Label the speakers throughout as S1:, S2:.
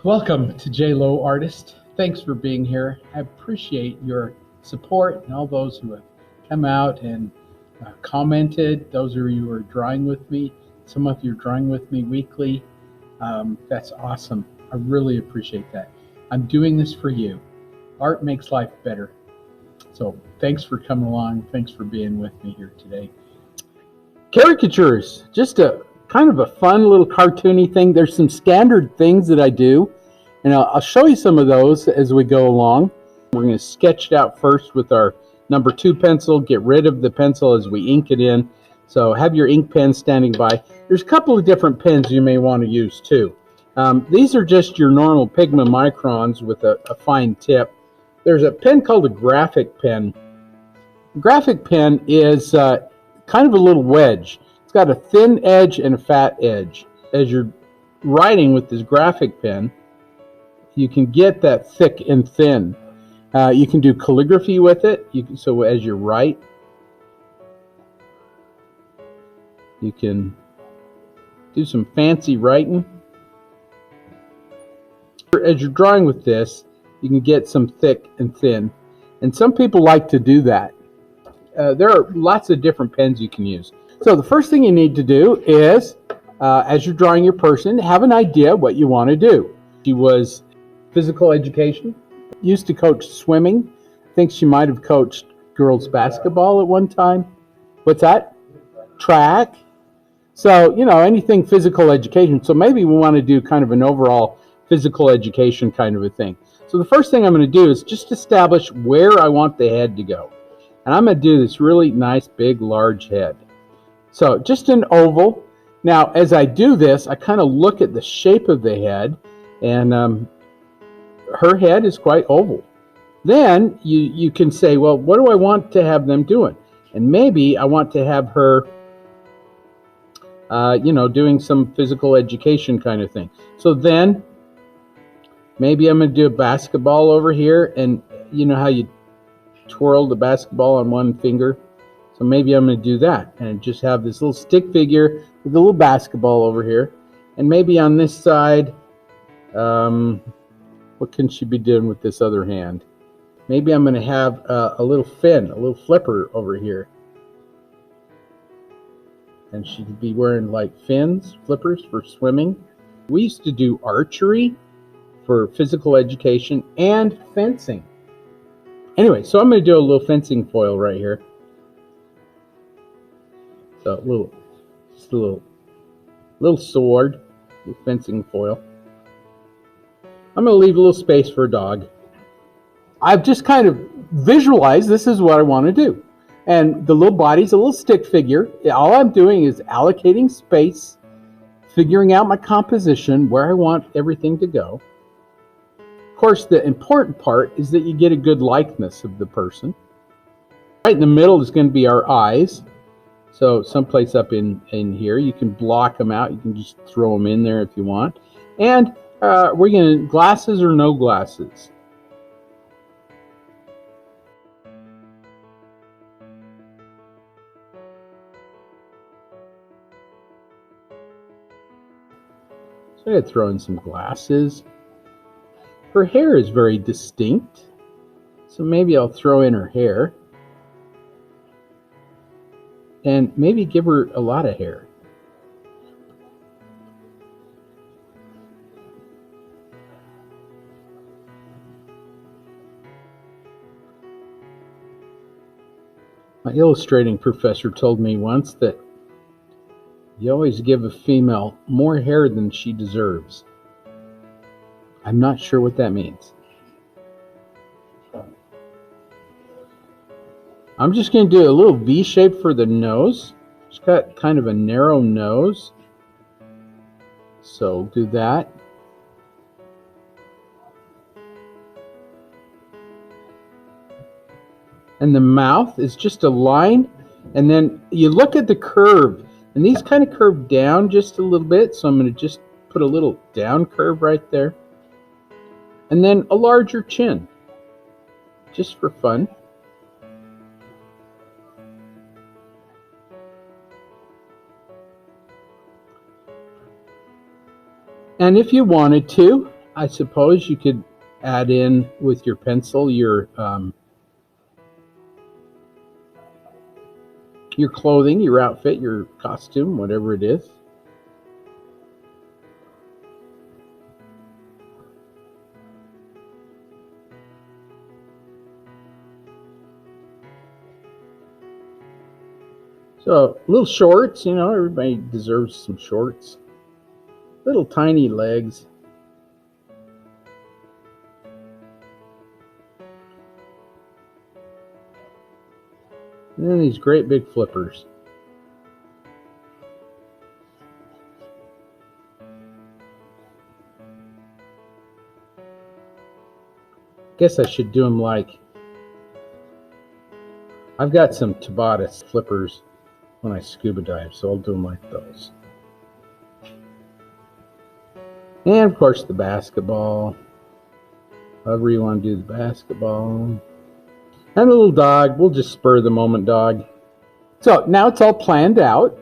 S1: Welcome to J Lowe Artist. Thanks for being here. I appreciate your support and all those who have come out and commented. Those of you who are drawing with me, some of you are drawing with me weekly. That's awesome. I really appreciate that. I'm doing this for you. Art makes life better. So thanks for coming along. Thanks for being with me here today. Caricatures, just a kind of a fun little cartoony thing. There's some standard things that I do, and I'll show you some of those as we go along. We're going to sketch it out first with our number 2 pencil, get rid of the pencil as we ink it in. So have your ink pen standing by. There's a couple of different pens you may want to use too. These are just your normal Pigma microns with a fine tip. There's a pen called a graphic pen. Graphic pen is kind of a little wedge. It's got a thin edge and a fat edge. As you're writing with this graphic pen, you can get that thick and thin. You can do calligraphy with it. So as you write, you can do some fancy writing. As you're drawing with this, you can get some thick and thin. And some people like to do that. There are lots of different pens you can use. So the first thing you need to do is, as you're drawing your person, have an idea what you want to do. She was physical education, used to coach swimming. I think she might have coached girls basketball at one time. What's that? Track. So, you know, anything physical education. So maybe we want to do kind of an overall physical education kind of a thing. So the first thing I'm going to do is just establish where I want the head to go. And I'm going to do this really nice, big, large head. So just an oval. Now, as I do this, I kind of look at the shape of the head, and her head is quite oval. Then you can say, well, what do I want to have them doing? And maybe I want to have her, doing some physical education kind of thing. So then maybe I'm going to do a basketball over here, and you know how you twirl the basketball on one finger? So maybe I'm going to do that and just have this little stick figure with a little basketball over here. And maybe on this side, what can she be doing with this other hand? Maybe I'm going to have a little fin, a little flipper over here. And she could be wearing like fins, flippers for swimming. We used to do archery for physical education and fencing. Anyway, so I'm going to do a little fencing foil right here. So just a little sword, little fencing foil. I'm going to leave a little space for a dog. I've just kind of visualized this is what I want to do. And the little body's a little stick figure. All I'm doing is allocating space, figuring out my composition, where I want everything to go. Of course, the important part is that you get a good likeness of the person. Right in the middle is going to be our eyes. So someplace up in here, you can block them out. You can just throw them in there if you want. And we're going to glasses or no glasses. So I'm going to throw in some glasses. Her hair is very distinct, so maybe I'll throw in her hair. And maybe give her a lot of hair. My illustrating professor told me once that you always give a female more hair than she deserves. I'm not sure what that means. I'm just going to do a little V shape for the nose. It's got kind of a narrow nose. So do that. And the mouth is just a line. And then you look at the curve. And these kind of curve down just a little bit. So I'm going to just put a little down curve right there. And then a larger chin. Just for fun. And if you wanted to, I suppose you could add in with your pencil your clothing, your outfit, your costume, whatever it is. So little shorts, you know, everybody deserves some shorts. Little tiny legs. And then these great big flippers. Guess I should do them like, I've got some Tabata flippers when I scuba dive, so I'll do them like those. And of course the basketball, however you want to do the basketball. And the little dog, we'll just spur the moment dog. So now it's all planned out.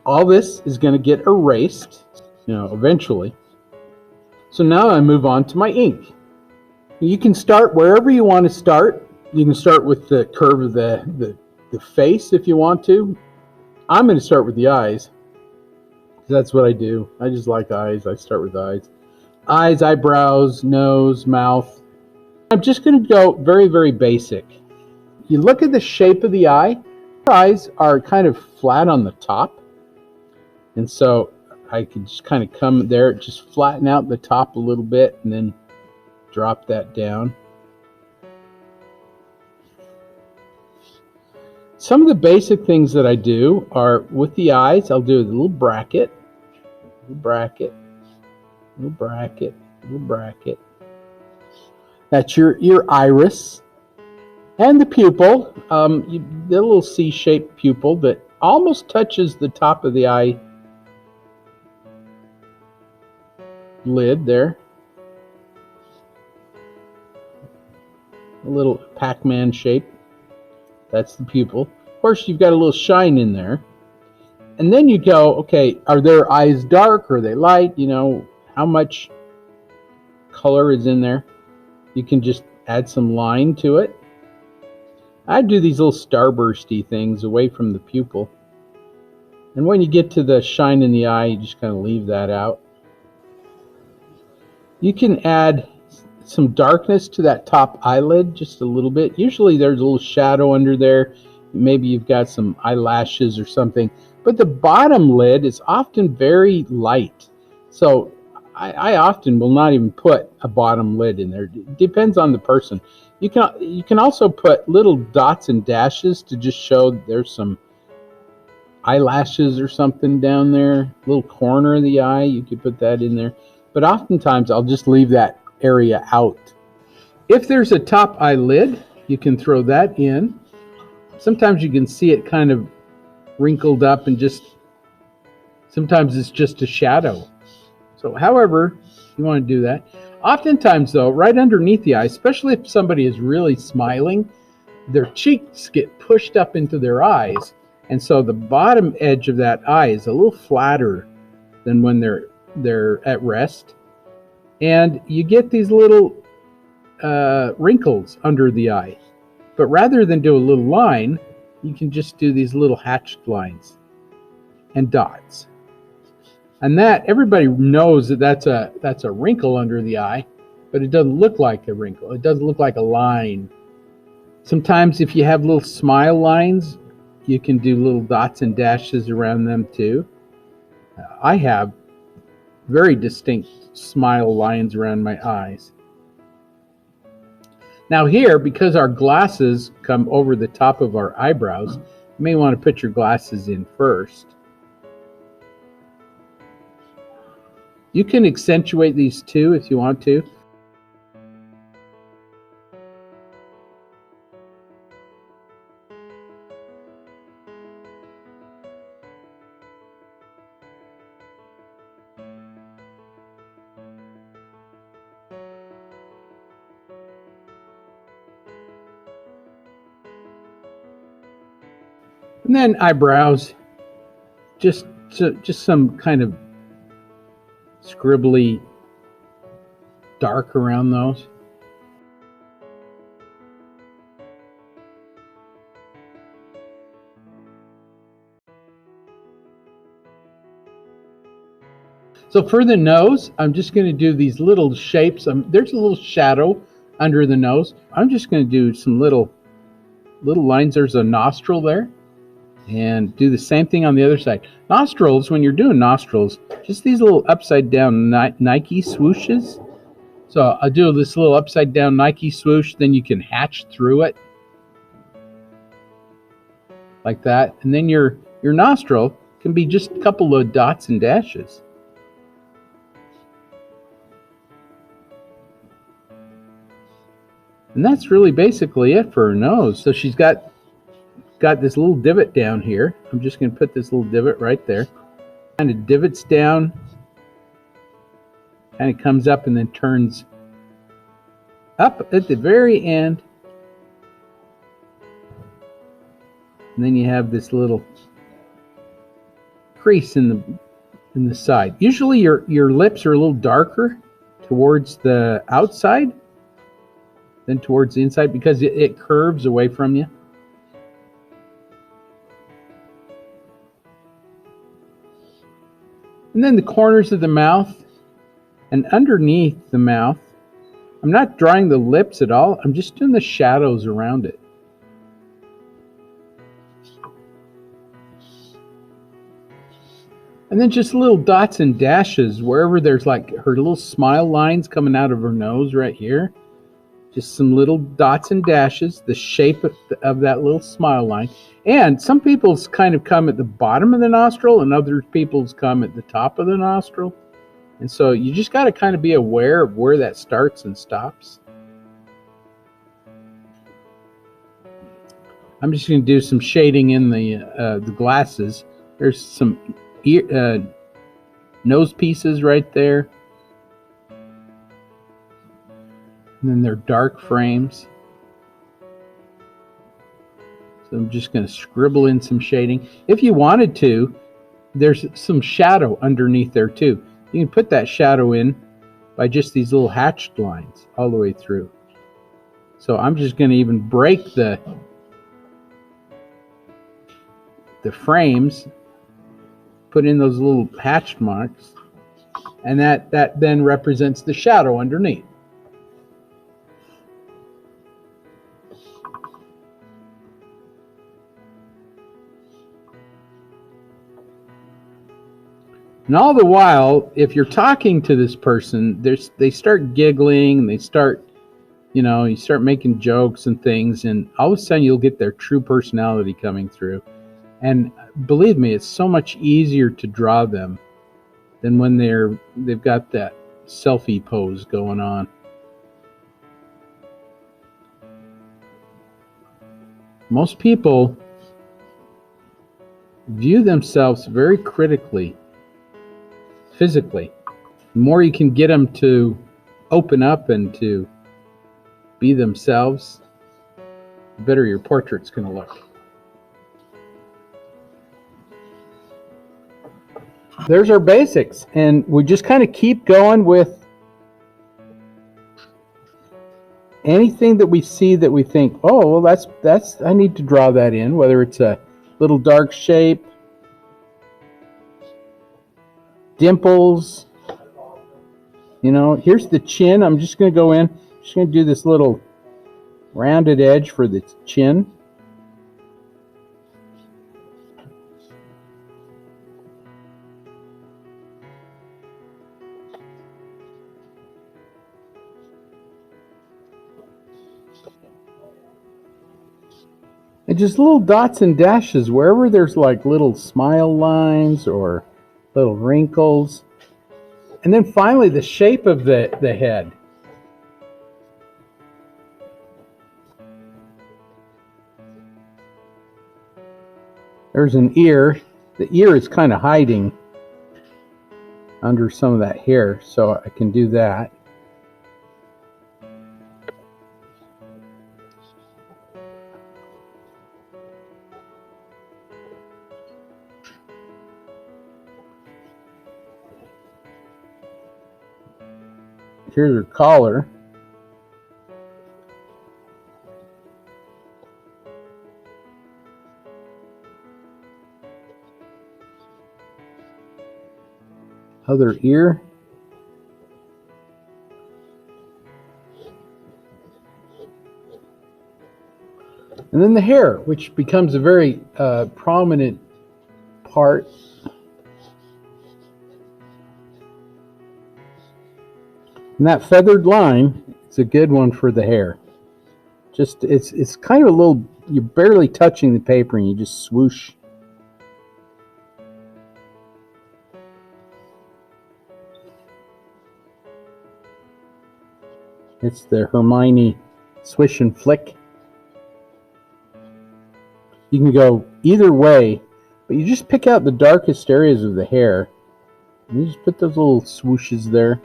S1: All this is going to get erased, you know, eventually. So now I move on to my ink. You can start wherever you want to start. You can start with the curve of the face if you want to. I'm going to start with the eyes. That's what I do. I just like eyes. I start with eyes. Eyes, eyebrows, nose, mouth. I'm just going to go very, very basic. You look at the shape of the eye. Your eyes are kind of flat on the top. And so I can just kind of come there, just flatten out the top a little bit and then drop that down. Some of the basic things that I do are with the eyes, I'll do a little bracket, little bracket, little bracket, little bracket. That's your iris. And the pupil, the little C-shaped pupil that almost touches the top of the eye lid there. A little Pac-Man shape. That's the pupil. Of course, you've got a little shine in there. And then you go, okay, are their eyes dark? Are they light? You know, how much color is in there? You can just add some line to it. I do these little starbursty things away from the pupil. And when you get to the shine in the eye, you just kind of leave that out. You can add some darkness to that top eyelid just a little bit. Usually there's a little shadow under there. Maybe you've got some eyelashes or something. But the bottom lid is often very light. So I often will not even put a bottom lid in there. It depends on the person. You can also put little dots and dashes to just show there's some eyelashes or something down there. Little corner of the eye, you could put that in there. But oftentimes I'll just leave that area out. If there's a top eyelid, you can throw that in. Sometimes you can see it kind of wrinkled up and just, sometimes it's just a shadow. So however you want to do that. Oftentimes though, right underneath the eye, especially if somebody is really smiling, their cheeks get pushed up into their eyes. And so the bottom edge of that eye is a little flatter than when they're at rest. And you get these little wrinkles under the eye. But rather than do a little line, you can just do these little hatched lines and dots. And that, everybody knows that that's a wrinkle under the eye, but it doesn't look like a wrinkle. It doesn't look like a line. Sometimes if you have little smile lines, you can do little dots and dashes around them too. I have very distinct smile lines around my eyes. Now here, because our glasses come over the top of our eyebrows, you may want to put your glasses in first. You can accentuate these too if you want to. And then eyebrows, just some kind of scribbly dark around those. So for the nose, I'm just going to do these little shapes. There's a little shadow under the nose. I'm just going to do some little lines. There's a nostril there. And do the same thing on the other side. Nostrils, when you're doing nostrils, just these little upside down Nike swooshes. So I'll do this little upside down Nike swoosh, then you can hatch through it. Like that. And then your nostril can be just a couple of dots and dashes. And that's really basically it for her nose. So she's got this little divot down here. I'm just going to put this little divot right there. Kind of divots down, kind of comes up and then turns up at the very end. And then you have this little crease in the side. Usually your lips are a little darker towards the outside than towards the inside because it curves away from you. And then the corners of the mouth and underneath the mouth. I'm not drawing the lips at all. I'm just doing the shadows around it. And then just little dots and dashes wherever there's like her little smile lines coming out of her nose right here. Just some little dots and dashes, the shape of that little smile line. And some people's kind of come at the bottom of the nostril and other people's come at the top of the nostril. And so you just got to kind of be aware of where that starts and stops. I'm just going to do some shading in the glasses. There's some nose pieces right there. And then they're dark frames. So I'm just going to scribble in some shading. If you wanted to, there's some shadow underneath there too. You can put that shadow in by just these little hatched lines all the way through. So I'm just going to even break the frames, put in those little hatched marks, and that then represents the shadow underneath. And all the while, if you're talking to this person, they start giggling, and they start, you start making jokes and things, and all of a sudden you'll get their true personality coming through. And believe me, it's so much easier to draw them than when they've got that selfie pose going on. Most people view themselves very critically. Physically, the more you can get them to open up and to be themselves, the better your portrait's going to look. There's our basics, and we just kind of keep going with anything that we see that we think, oh, well, that's I need to draw that in, whether it's a little dark shape, dimples, here's the chin. I'm just going to go in, just going to do this little rounded edge for the chin. And just little dots and dashes wherever there's like little smile lines or little wrinkles. And then finally the shape of the head. There's an ear. The ear is kind of hiding under some of that hair, so I can do that. Here's her collar. Other ear. And then the hair, which becomes a very prominent part. And that feathered line is a good one for the hair. Just it's kind of a little, you're barely touching the paper and you just swoosh. It's the Hermione swish and flick. You can go either way, but you just pick out the darkest areas of the hair and you just put those little swooshes there.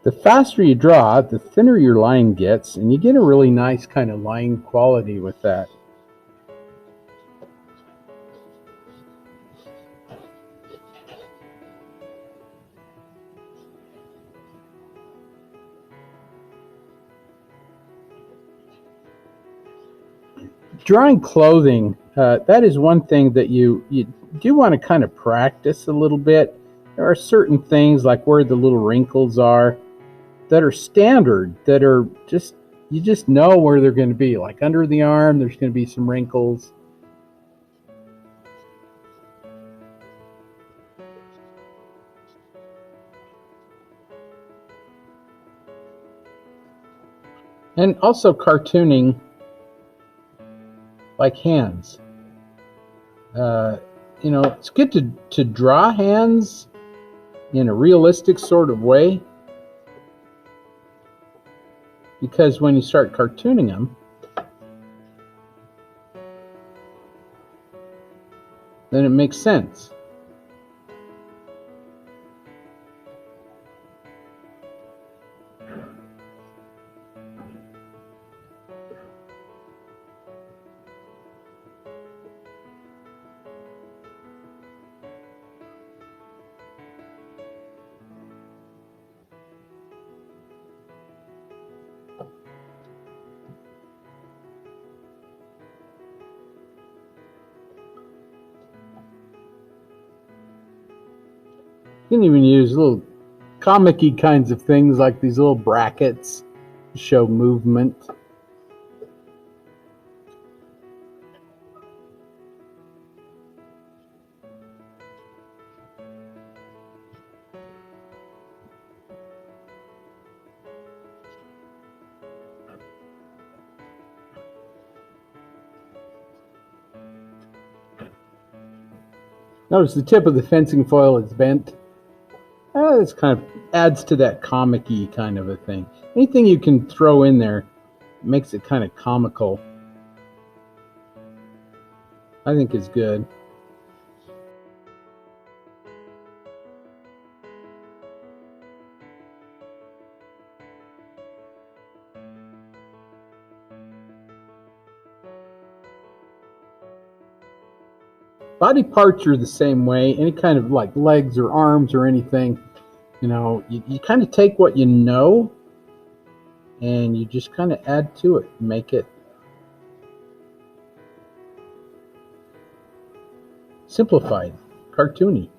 S1: The faster you draw, the thinner your line gets, and you get a really nice kind of line quality with that. Drawing clothing, that is one thing that you do want to kind of practice a little bit. There are certain things like where the little wrinkles are that are standard, that are just, you just know where they're going to be. Like under the arm, there's going to be some wrinkles. And also cartooning, like hands. You know, it's good to draw hands in a realistic sort of way, because when you start cartooning them, then it makes sense. You can even use little comic-y kinds of things like these little brackets to show movement. Notice the tip of the fencing foil is bent. This kind of adds to that comic-y kind of a thing. Anything you can throw in there makes it kind of comical, I think is good. Body parts are the same way. Any kind of like legs or arms or anything, you know, you kind of take what you know and you just kind of add to it, make it simplified, cartoony.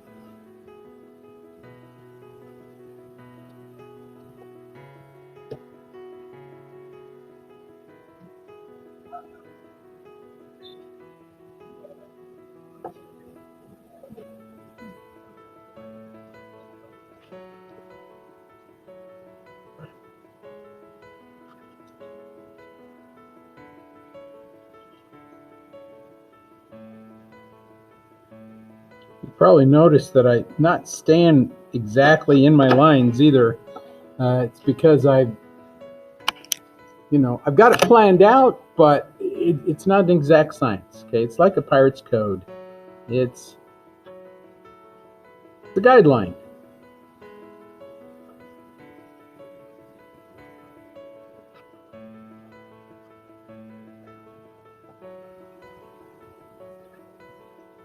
S1: You probably noticed that I not stand exactly in my lines either. It's because I've got it planned out, but it's not an exact science. Okay, it's like a pirate's code. It's the guideline.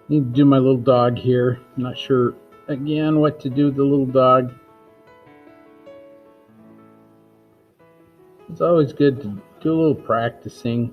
S1: Need to do my little dog here. I'm not sure again what to do with the little dog. It's always good to do a little practicing.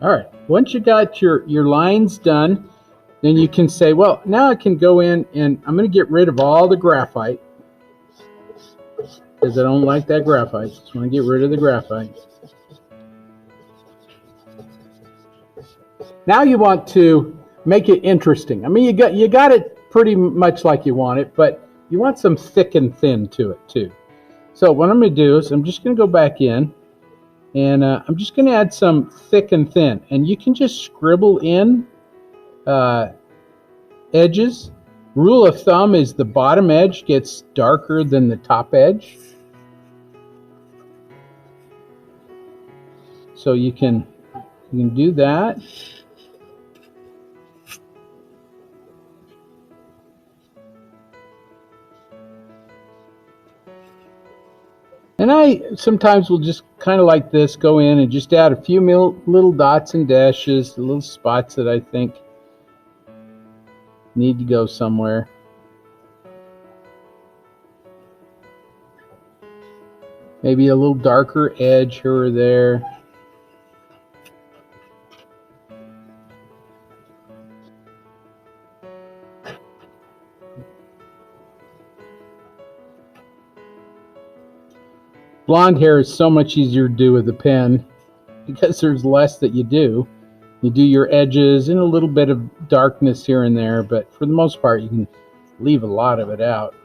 S1: All right, once you got your lines done, then you can say, well, now I can go in and I'm going to get rid of all the graphite because I don't like that graphite. Just want to get rid of the graphite. Now you want to make it interesting. I mean, you got it pretty much like you want it, but you want some thick and thin to it too. So what I'm going to do is I'm just going to go back in, and I'm just going to add some thick and thin. And you can just scribble in edges. Rule of thumb is the bottom edge gets darker than the top edge. So you can do that. And I sometimes will just kind of like this, go in and just add a few little dots and dashes, little spots that I think need to go somewhere. Maybe a little darker edge here or there. Blonde hair is so much easier to do with a pen because there's less that you do. You do your edges and a little bit of darkness here and there, but for the most part you can leave a lot of it out.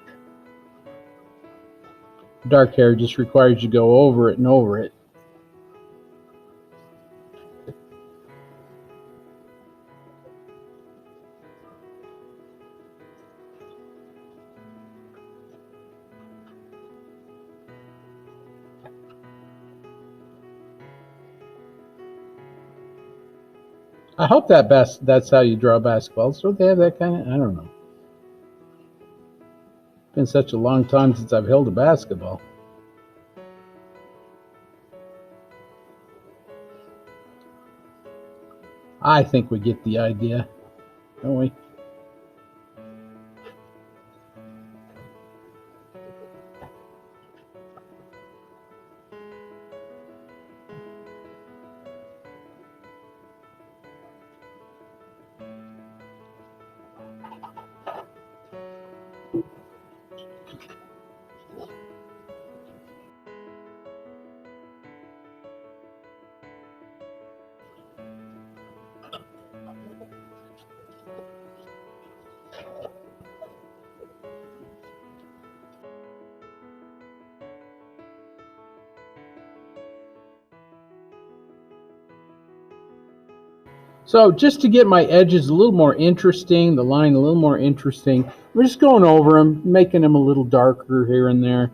S1: Dark hair just requires you to go over it and over it. I hope that's how you draw basketballs. Don't they have that kind of? I don't know. It's been such a long time since I've held a basketball. I think we get the idea, don't we? So just to get my edges a little more interesting, the line a little more interesting, we're just going over them, making them a little darker here and there.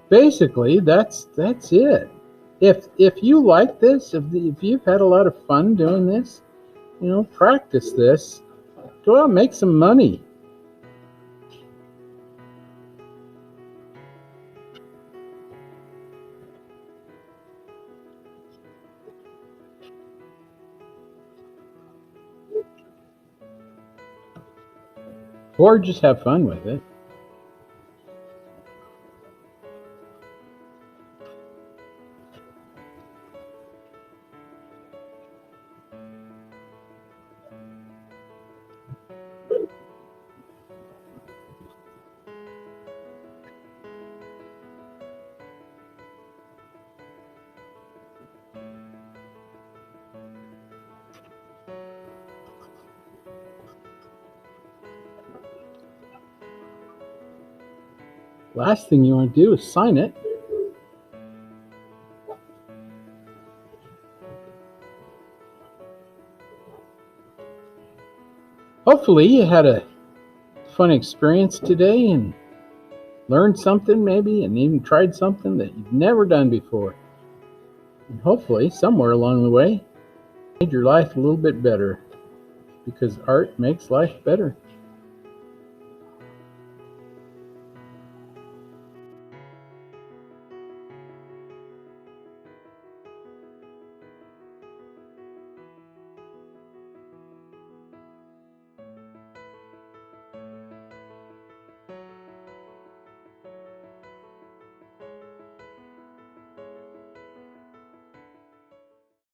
S1: basically, that's it. If you like this, if you've had a lot of fun doing this, you know, practice this. Go out and make some money. Or just have fun with it. Last thing you want to do is sign it. Hopefully you had a fun experience today and learned something maybe, and even tried something that you've never done before. And hopefully somewhere along the way made your life a little bit better, because art makes life better.